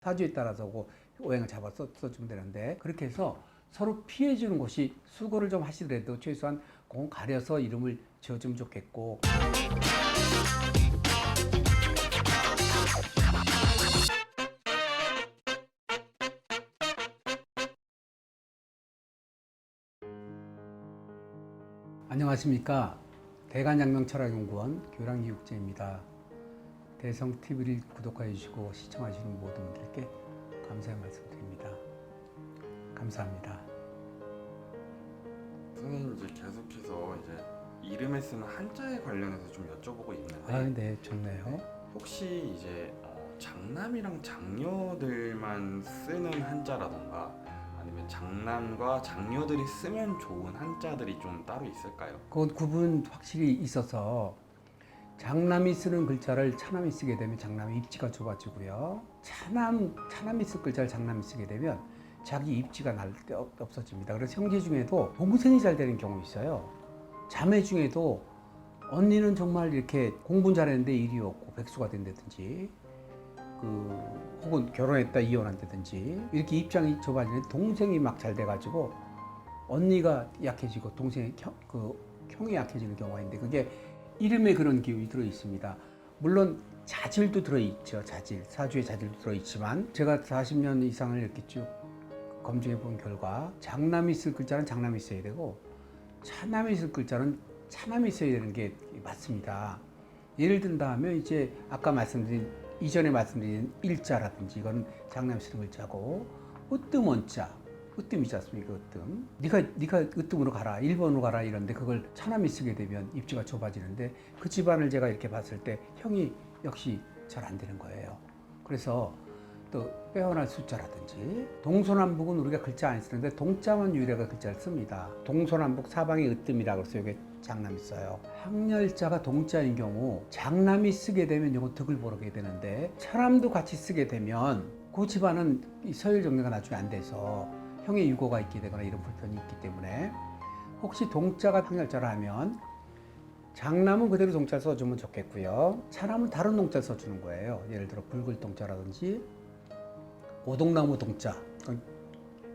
사주에 따라서 오행을 잡아 써주면 되는데, 그렇게 해서 서로 피해주는 것이, 수고를 좀 하시더라도 최소한 그건 가려서 이름을 지어주면 좋겠고. 안녕하십니까. 대간양명철학연구원 교랑이육재입니다. 대성TV를 구독해 주시고 시청하시는 모든 분들께 감사의 말씀드립니다. 감사합니다. 선생님, 이제 계속해서 이름에 쓰는 한자에 관련해서 좀 여쭤보고 있는데, 네, 좋네요. 혹시 장남이랑 장녀들만 쓰는 한자라던가 아니면 장남과 장녀들이 쓰면 좋은 한자들이 좀 따로 있을까요? 그건 구분 확실히 있어서, 장남이 쓰는 글자를 차남이 쓰게 되면 장남의 입지가 좁아지고요. 차남이 쓸 글자를 장남이 쓰게 되면 자기 입지가 날 데 없어집니다. 그래서 형제 중에도 동생이 잘 되는 경우 있어요. 자매 중에도 언니는 정말 이렇게 공부는 잘했는데 일이 없고 백수가 된다든지, 혹은 결혼했다 이혼한다든지, 이렇게 입장이 좁아지는 동생이 막 잘 돼가지고 언니가 약해지고 형이 약해지는 경우가 있는데, 그게 이름에 그런 기운이 들어 있습니다. 물론 자질도 들어 있죠. 사주에 자질도 들어 있지만, 제가 40년 이상을 이렇게 쭉 검증해 본 결과, 장남이 쓸 글자는 장남이 써야 되고 차남이 쓸 글자는 차남이 써야 되는 게 맞습니다. 예를 든다 하면, 이제 아까 이전에 말씀드린 일자라든지, 이건 장남이 쓰는 글자고, 으뜸 원자, 으뜸이지 않습니까? 으뜸. 네가 으뜸으로 가라, 1번으로 가라 이런데, 그걸 차남이 쓰게 되면 입지가 좁아지는데, 그 집안을 제가 이렇게 봤을 때 형이 역시 잘 안 되는 거예요. 그래서 또 빼어날 숫자라든지, 동서남북은 우리가 글자 안 쓰는데 동자만 유일하게 글자를 씁니다. 동서남북 사방이 으뜸이라고 해서 이게 장남이 써요. 항렬자가 동자인 경우 장남이 쓰게 되면 이거 득을 보게 되는데, 차남도 같이 쓰게 되면 그 집안은 서열 정리가 나중에 안 돼서 형의 유고가 있게 되거나 이런 불편이 있기 때문에, 혹시 동자가 항렬자라 하면 장남은 그대로 동자를 써주면 좋겠고요. 차남은 다른 동자를 써주는 거예요. 예를 들어 붉을 동자라든지 오동나무 동자,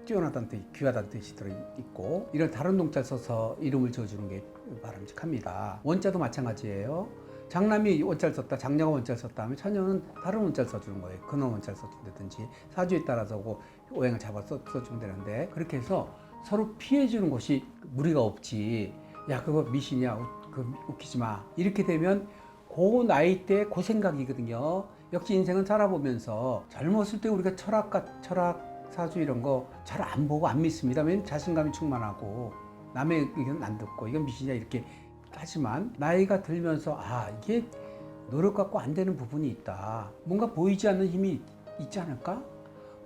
뛰어나다는 뜻, 귀하다는 뜻이 들어있고, 이런 다른 동자를 써서 이름을 지어주는 게 바람직합니다. 원자도 마찬가지예요. 장남이 원자를 썼다, 장녀가 원자를 썼다 하면 차녀는 다른 원자를 써주는 거예요. 근원 원자를 써준다든지, 사주에 따라서 오행을 잡아 써주면 되는데, 그렇게 해서 서로 피해주는 것이 무리가 없지. 야, 그거 미신이야, 웃기지 마, 이렇게 되면 그 나이 때 그 생각이거든요. 역시 인생은 살아보면서, 젊었을 때 우리가 철학, 사주 이런 거 잘 안 보고 안 믿습니다. 왜냐면 자신감이 충만하고 남의 의견 안 듣고 이건 미신이야 이렇게. 하지만 나이가 들면서, 이게 노력 갖고 안 되는 부분이 있다, 뭔가 보이지 않는 힘이 있지 않을까,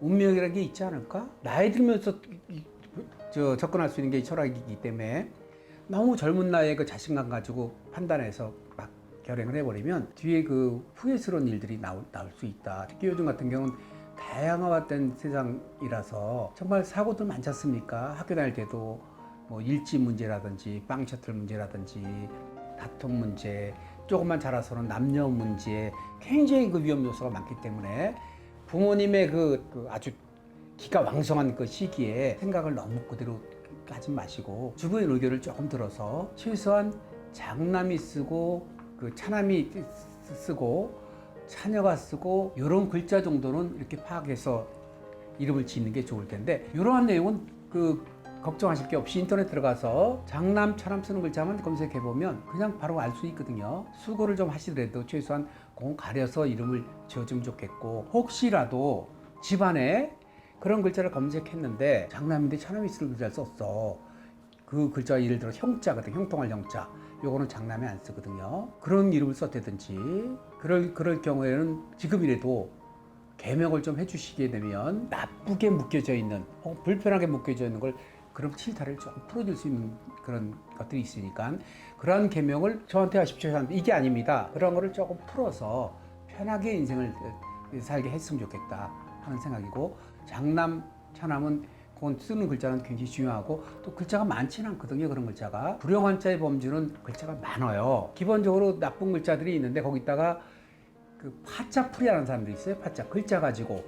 운명이라는 게 있지 않을까, 나이 들면서 접근할 수 있는 게 철학이기 때문에, 너무 젊은 나이에 그 자신감 가지고 판단해서 막 결행을 해버리면 뒤에 그 후회스러운 일들이 나올 수 있다. 특히 요즘 같은 경우는 다양화된 세상이라서 정말 사고들 많지 않습니까? 학교 다닐 때도 뭐 일지 문제라든지 빵 셔틀 문제라든지 다툼 문제, 조금만 자라서는 남녀 문제, 굉장히 그 위험 요소가 많기 때문에, 부모님의 그 아주 기가 왕성한 그 시기에 생각을 너무 그대로 하지 마시고, 주부의 의견을 조금 들어서 최소한 장남이 쓰고 차남이 쓰고 차녀가 쓰고 이런 글자 정도는 이렇게 파악해서 이름을 짓는 게 좋을 텐데, 이러한 내용은 걱정하실 게 없이 인터넷 들어가서 장남, 차남 쓰는 글자만 검색해 보면 그냥 바로 알 수 있거든요. 수고를 좀 하시더라도 최소한 그건 가려서 이름을 지어주면 좋겠고, 혹시라도 집안에 그런 글자를 검색했는데 장남인데 차남이 쓰는 글자를 썼어. 그 글자가 예를 들어 형자거든, 형통할 형자. 요거는 장남이 안 쓰거든요. 그런 이름을 썼다든지, 그럴 경우에는 지금이라도 개명을 좀 해주시게 되면, 나쁘게 묶여져 있는 혹은 불편하게 묶여져 있는 걸, 그럼 칠타를 조금 풀어줄 수 있는 그런 것들이 있으니까, 그러한 개명을 저한테 하십시오 하는데, 이게 아닙니다. 그런 거를 조금 풀어서 편하게 인생을 살게 했으면 좋겠다 하는 생각이고, 장남, 차남은 그건 쓰는 글자는 굉장히 중요하고, 또 글자가 많지는 않거든요. 그런 글자가 불용한자의 범주는 글자가 많아요. 기본적으로 나쁜 글자들이 있는데, 거기다가 파자풀이라는 사람들이 있어요. 파자 글자 가지고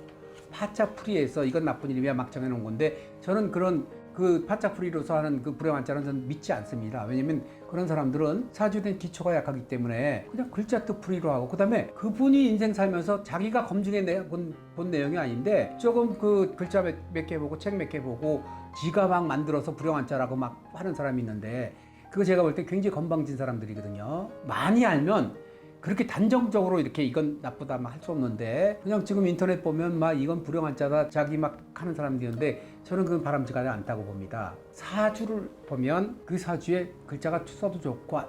파짜풀이에서 이건 나쁜 이름이야 막 정해놓은 건데 저는 그런 그 파짜풀이로서 하는 그 불행 한자는 저는 믿지 않습니다. 왜냐면 그런 사람들은 사주된 기초가 약하기 때문에 그냥 글자 뜻풀이로 하고 그다음에 그분이 인생 살면서 자기가 검증해 본 내용이 아닌데 조금 그 글자 몇 개 보고 책 몇 개 보고 지가 막 만들어서 불행 한자라고 막 하는 사람이 있는데 그거 제가 볼 때 굉장히 건방진 사람들이거든요. 많이 알면 그렇게 단정적으로 이렇게 이건 나쁘다 막 할 수 없는데 그냥 지금 인터넷 보면 막 이건 불행 한자다 자기 막 하는 사람들이 있는데 저는 그건 바람직하지 않다고 봅니다. 사주를 보면 그 사주에 글자가 써도 좋고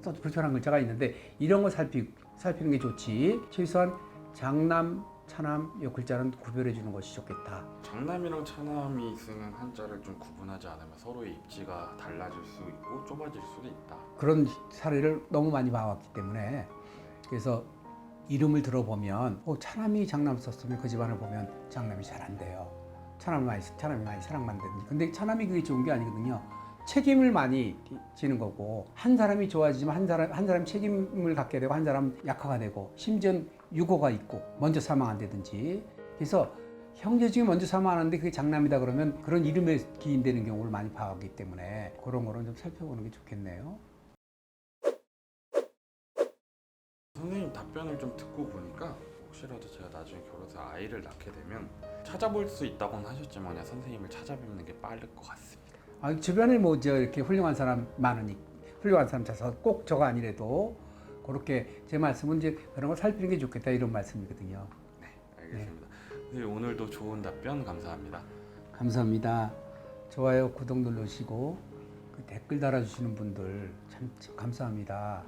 써도 불편한 글자가 있는데 이런 거 살피는 게 좋지. 최소한 장남, 차남 이 글자는 구별해 주는 것이 좋겠다. 장남이랑 차남이 쓰는 한자를 좀 구분하지 않으면 서로의 입지가 달라질 수 있고 좁아질 수도 있다. 그런 사례를 너무 많이 봐왔기 때문에 그래서 이름을 들어보면 차남이 장남 썼으면 그 집안을 보면 장남이 잘 안 돼요. 차남이 많이 사랑만 되는데 근데 차남이 그게 좋은 게 아니거든요. 책임을 많이 지는 거고 한 사람이 좋아지지만 한 사람 책임을 갖게 되고 한 사람 약화가 되고 심지어 유고가 있고 먼저 사망한다든지 그래서 형제 중에 먼저 사망하는데 그게 장남이다 그러면 그런 이름에 기인되는 경우를 많이 봐왔기 때문에 그런 거는 좀 살펴보는 게 좋겠네요. 선생님 답변을 좀 듣고 보니까 혹시라도 제가 나중에 결혼해서 아이를 낳게 되면 찾아볼 수 있다고는 하셨지만 그냥 선생님을 찾아뵙는 게 빠를 것 같습니다. 주변에 뭐 이렇게 훌륭한 사람 많으니 훌륭한 사람 찾아서 꼭 저가 아니래도 그렇게 제 말씀은 이제 그런 걸 살피는 게 좋겠다 이런 말씀이거든요. 네, 알겠습니다. 선생님 오늘도 좋은 답변 감사합니다. 감사합니다. 좋아요, 구독 누르시고 그 댓글 달아주시는 분들 참 감사합니다.